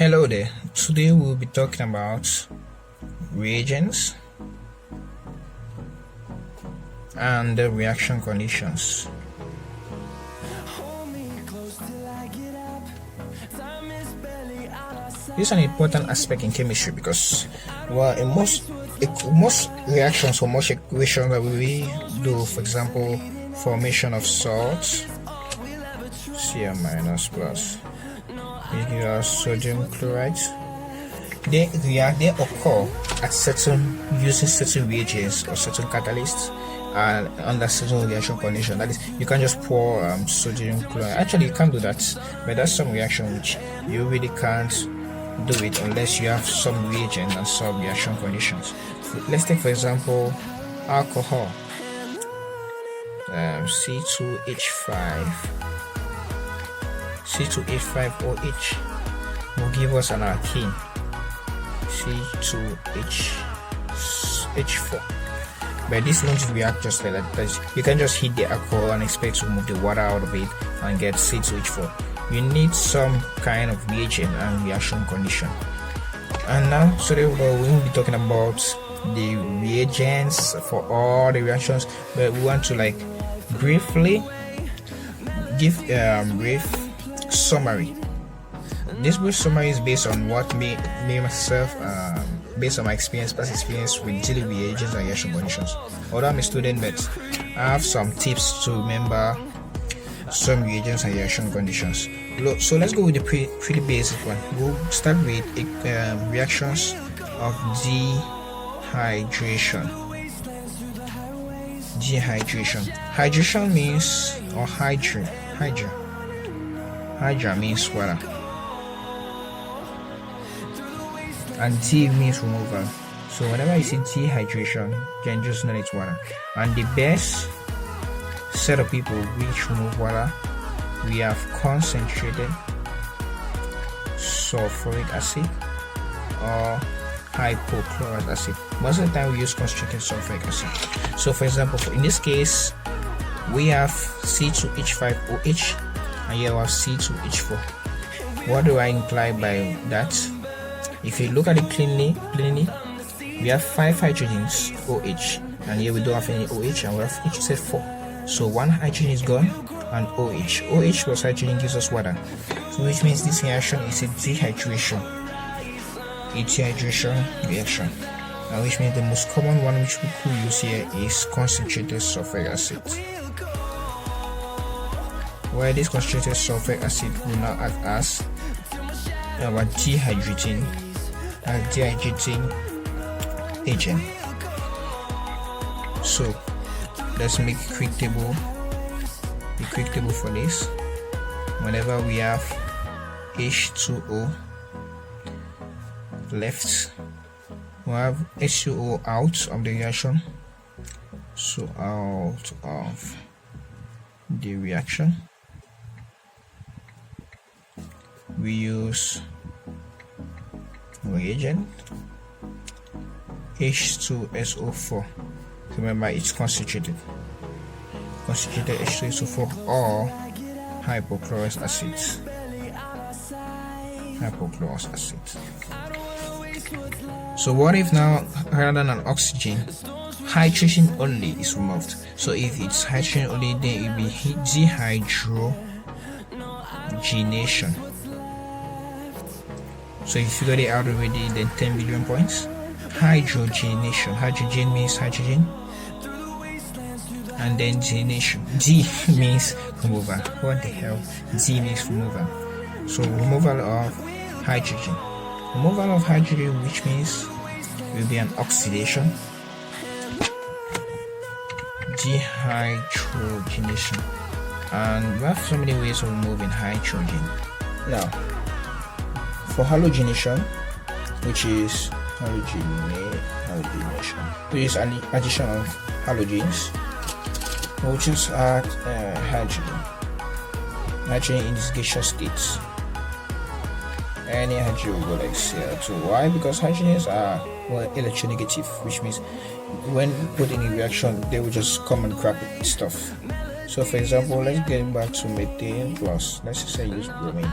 Hello there. Today we'll be talking about reagents and the reaction conditions. This is an important aspect in chemistry because in most reactions or most equations that we do, for example, formation of salts, Cl minus plus, which gives us sodium chloride. They occur at using certain reagents or certain catalysts and under certain reaction condition. That is, you can't just pour sodium chloride. Actually, you can do that, but that's some reaction which you really can't do it unless you have some reagent and some reaction conditions. Let's take, for example, alcohol, C2H5OH will give us an alkene, C2H4. But this won't react just like that. You can just heat the alcohol and expect to remove the water out of it and get C2H4. You need some kind of reagent and reaction condition. And now, today we will be talking about the reagents for all the reactions, but we want to briefly give brief summary. This brief summary is based on what me myself, based on my past experience with dealing with reagents and reaction conditions. Although I'm a student, but I have some tips to remember some reagents and reaction conditions. So let's go with the pretty basic one. We'll start with reactions of dehydration. Hydration means, or hydra means water, and D means removal. So whenever you see dehydration, you can just know it's water. And the best set of people which remove water, we have concentrated sulfuric acid or hypochlorous acid. Most of the time we use concentrated sulfuric acid. So for example, in this case we have C2H5OH and here we have C2H4. What do I imply by that? If you look at it cleanly, we have 5 hydrogens OH, and here we don't have any OH, and we have each set 4. So one hydrogen is gone, and OH plus hydrogen gives us water. So which means this reaction is a dehydration reaction, and which means the most common one which we could use here is concentrated sulfuric acid. Where this concentrated sulfuric acid will now act as our dehydrating agent. So let's make a quick table for this. Whenever we have H2O left, we have H2O out of the reaction. So out of the reaction, we use reagent H2SO4. Remember, it's concentrated H2SO4 or hypochlorous acid. So what if now, rather than an oxygen, hydrogen only is removed? So if it's hydrogen only, then it will be dehydrogenation. So if you figured it out already, then 10 billion points. Hydrogenation. Hydrogen means hydrogen, and then genation. D means removal. What the hell? D means removal. So removal of hydrogen. Which means will be an oxidation. Dehydrogenation. And we have so many ways of removing hydrogen. Now, for halogenation, which is halogenation, which is an addition of halogens, we'll just add hydrogen in this gaseous state. Any hydrogen will go like Cl2. Why? Because hydrogens are electronegative, which means when put in a reaction, they will just come and grab stuff. So for example, let's get back to methane plus, let's just say use bromine.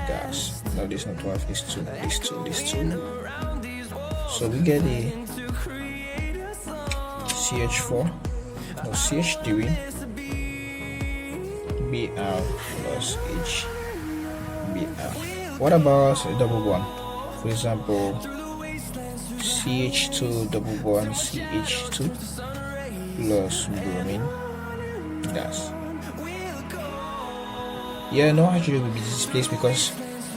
gas. No, this not 12, this 2, this 2, this 2. So we get a CH4, no, CH3 Br plus H Br. What about a double bond? For example, CH2 double bond CH2 plus bromine gas. Yeah, no hydrogen will be displaced because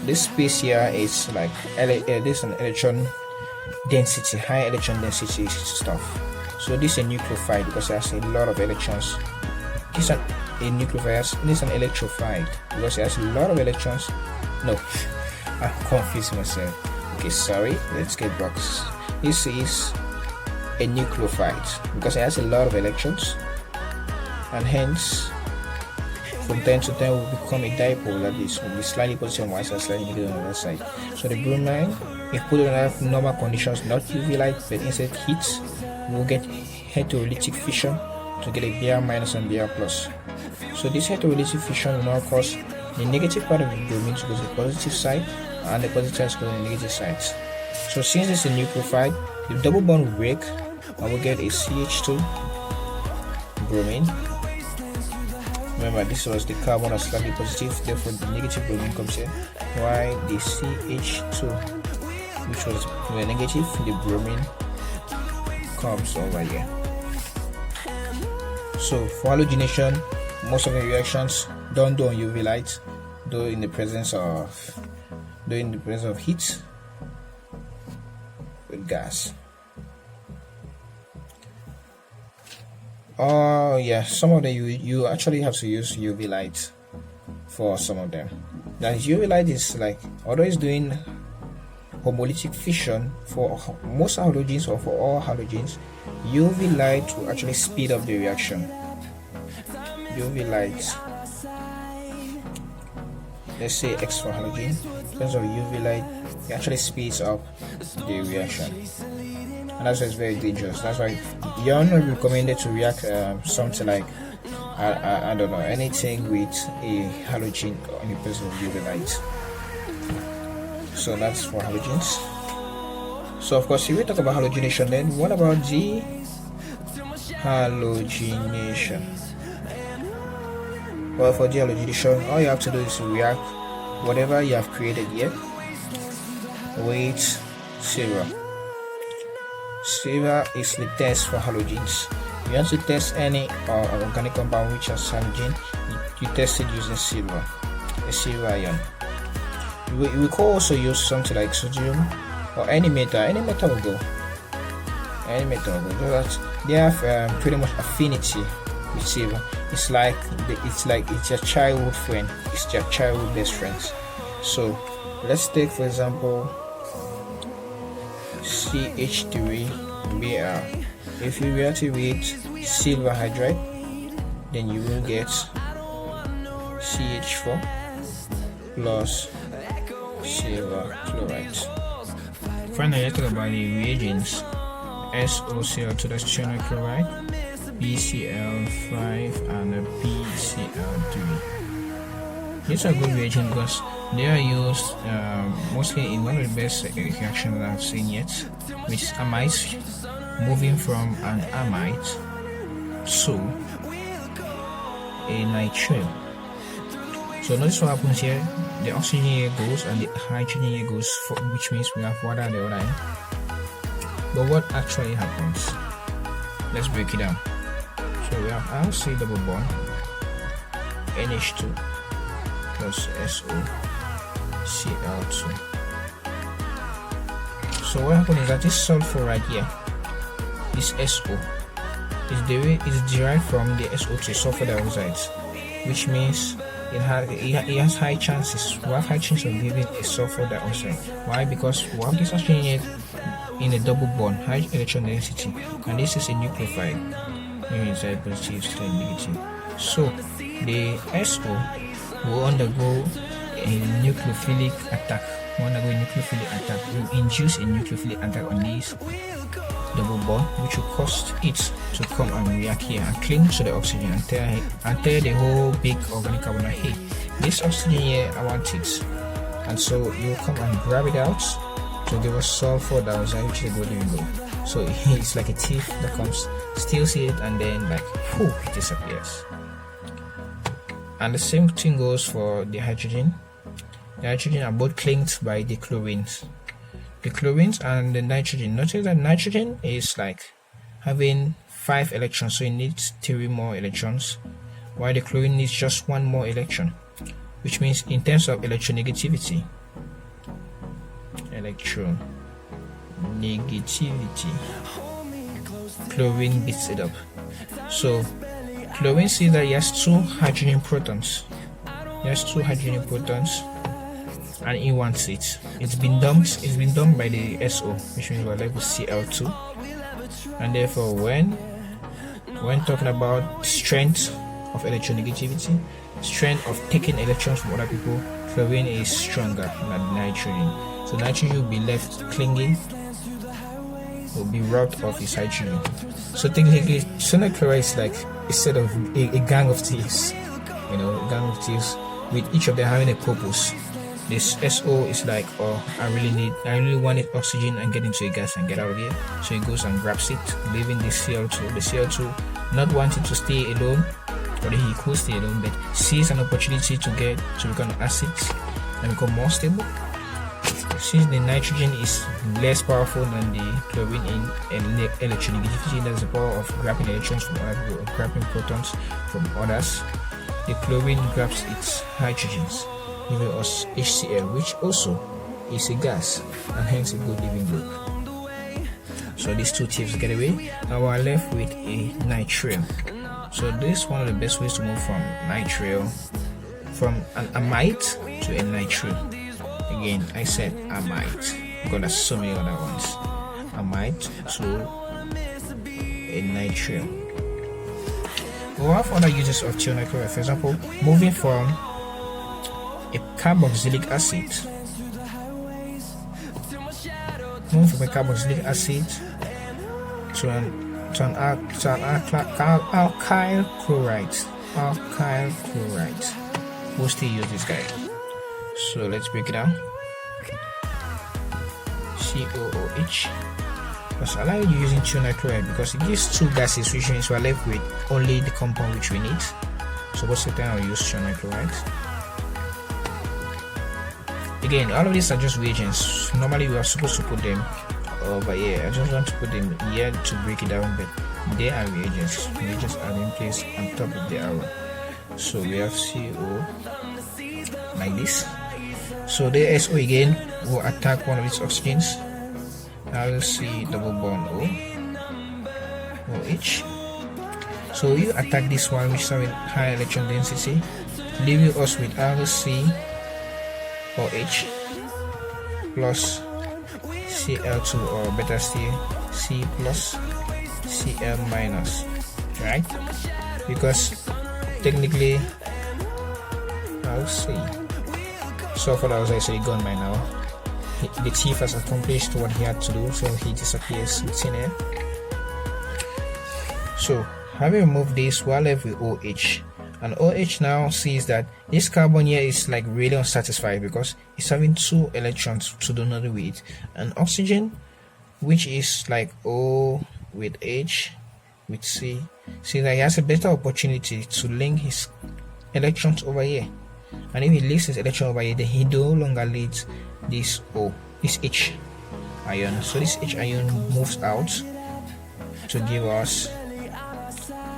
this space here is like this an electron density, high electron density stuff. So this is a nucleophile because it has a lot of electrons. This is a nucleophile. This is an electrophile because it has a lot of electrons. No, I'm confusing myself. Okay, sorry. Let's get back. This is a nucleophile because it has a lot of electrons, and hence from time to time will become a dipole that is will be slightly positive on one side, slightly negative on the other side. So the bromine, if put under normal conditions, not UV light but instead heat, we'll get heterolytic fission to get a Br minus and Br plus. So this heterolytic fission will now cause the negative part of the bromine to go to the positive side and the positive side to go to the negative side. So since it's a nucleophile, the double bond will break and we'll get a CH2 bromine. Remember, this was the carbon that's slightly positive, therefore the negative bromine comes here. While the CH2, which was negative, the bromine comes over here. So for halogenation, most of the reactions don't do on UV light, though in the presence of heat with gas. Oh yeah, some of them you actually have to use UV light for some of them. Now UV light is like, although it's doing homolytic fission for most halogens or for all halogens, UV light will actually speed up the reaction. UV light, let's say X for halogen, in terms of UV light, it actually speeds up the reaction. And that's why it's very dangerous. That's why you're not recommended to react something like I don't know, anything with a halogen in the presence of UV light. So that's for halogens. So of course, if we talk about halogenation, then what about the halogenation? Well, for the halogenation, all you have to do is to react whatever you have created here with silver. Silver is the test for halogens. You want to test any organic compound which has halogen, you test it using silver, a silver ion. We could also use something like sodium or any metal will go. Any metal will go. They have pretty much affinity with silver. It's like it's your childhood friend. It's your childhood best friends. So let's take for example CH3Br. If you react it with silver hydride, then you will get CH4 plus silver chloride. Finally, let's talk about the reagents. SOCl2, that's cyanide chloride, BCl5 and PCl3. These are good reagents because they are used mostly in one of the best reactions that I've seen yet, which is amides, moving from an amide to a nitrile. So notice what happens here. The oxygen here goes and the hydrogen here goes, which means we have water on the other end. But what actually happens? Let's break it down. So we have RC double bond, NH2 plus SO Cl2. So what happens is that this sulfur right here, this SO, is derived from the SO2, sulfur dioxide, which means it has high chances. We have high chances of giving a sulfur dioxide. Why? Because we have this oxygen in a double bond, high electron density, and this is a nucleophile, meaning side positive, side negative. So the SO will undergo a nucleophilic attack. Will induce a nucleophilic attack on this double bond, which will cause it to come and react here and cling to the oxygen and tear the whole big organic carbon. Hey, this oxygen here, I want it. and so you come and grab it out to give us sulfur dioxide, which is a good living group. So it's like a thief that comes, steals it, and then like whew, it disappears. And the same thing goes for the hydrogen. The hydrogen are both linked by the chlorines. The chlorines and the nitrogen. Notice that nitrogen is like having 5 electrons, so it needs 3 more electrons, while the chlorine needs just 1 more electron, which means in terms of electronegativity, chlorine beats it up. So chlorine sees that he has 2 hydrogen protons. And he wants it. It's been dumped by the SO, which means we're left with Cl2. And therefore when talking about strength of electronegativity, strength of taking electrons from other people, chlorine is stronger than nitrogen. So nitrogen will be left clinging, will be robbed of its hydrogen. So technically, sodium chloride is like a set of a gang of thieves, with each of them having a purpose. This SO is like, oh, I really wanted oxygen and get into a gas and get out of here. So he goes and grabs it, leaving the Cl2. The Cl2 not wanting to stay alone, or he could stay alone, but sees an opportunity to become acid and become more stable. Since the nitrogen is less powerful than the chlorine in electronegativity, that's the power of grabbing electrons from other people, or grabbing protons from others, the chlorine grabs its hydrogens, giving us HCl, which also is a gas and hence a good living group. So these two thieves get away. Now we're left with a nitrile. So this is one of the best ways to move from nitrile, from an amide to a nitrile. Again, I said amide because there's so many other ones. Amide to a nitrile. We have other uses of thionyl. For example, moving from a carboxylic acid to an alkyl chloride. We'll still use this guy. So let's break it down. COOH. Because I like using thionyl chloride because it gives 2 gases, which means we're left with only the compound which we need. So what's the time I'll use thionyl chloride? Again, all of these are just reagents. Normally we are supposed to put them over here. I just want to put them here to break it down, but they are reagents. Reagents are in place on top of the arrow. So we have CO like this. So the SO again will attack one of its oxygens. RC double bond OH. So you attack this one, which is having high electron density, leaving us with RC OH plus Cl2, or better still C plus Cl minus, right? Because technically, I'll see. So for that, so he gone by now. The thief has accomplished what he had to do, so he disappears in thin air. So having removed this, we're left with OH. And OH now sees that this carbon here is like really unsatisfied because it's having 2 electrons to do nothing with it. And oxygen, which is like O with H with C, sees that he has a better opportunity to link his electrons over here. And if he leaves his electron over here, then he no longer leads this H ion. So this H ion moves out to give us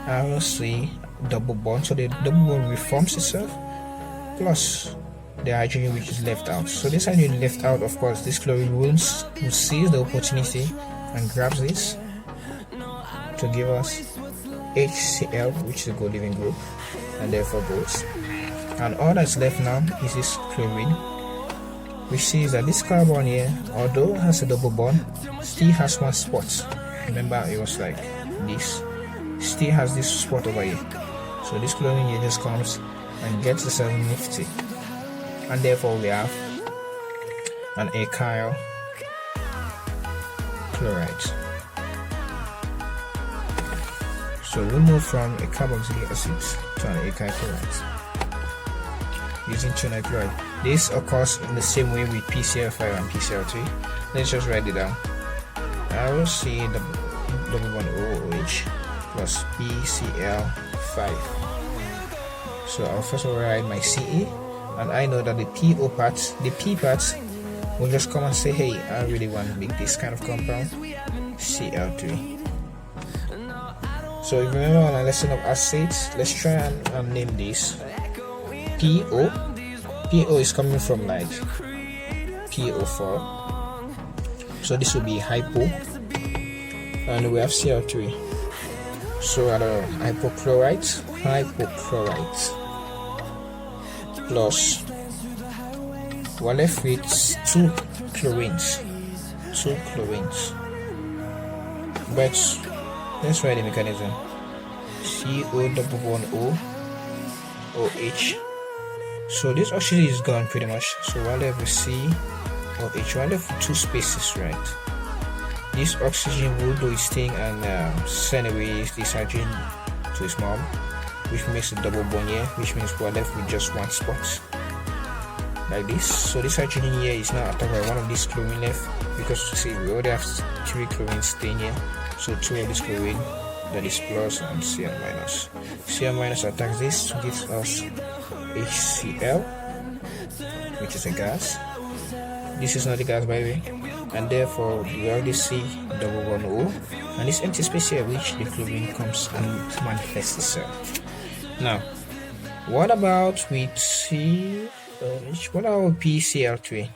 RC double bond. So the double bond reforms itself plus the hydrogen which is left out. So this hydrogen left out, of course, this chlorine will seize the opportunity and grabs this to give us HCl, which is a good living group, and therefore goes. And all that's left now is this chlorine, which sees that this carbon here, although it has a double bond, still has 1 spot. Remember, it was like this. Still has this spot over here. So this chlorine here just comes and gets the 750, and therefore we have an alkyl chloride. So we move from a carboxylic acid to an alkyl chloride. using 2 chloride. This occurs in the same way with PCl5 and PCl3. Let's just write it down. I will see the double bond OH plus PCl5. So I'll first write my CE, and I know that the PO parts, the P parts, will just come and say, hey, I really want to make this kind of compound, Cl3. So if you remember on our lesson of acids, let's try and name this PO. PO is coming from like PO4. So this will be hypo. And we have Cl3. So hypochlorite plus, we're left with 2 chlorines. But let's write the mechanism. CO double bond O OH. So this oxygen is gone pretty much. So we're left with COH. We're left with 2 spaces, right? This oxygen will do its thing and send away this hydrogen to its mom, which makes a double bond here, which means we're left with just 1 spot. Like this. So this hydrogen here is now attacked by one of these chlorine left, because see, we already have 3 chlorine staying here. So 2 of this chlorine, that is plus, and Cl minus. Cl minus attacks this to give us HCl, which is a gas. This is not a gas, by the way, and therefore we already see double bond O, and this empty space here which the chlorine comes and manifests itself. Now, what about with what about PCl3?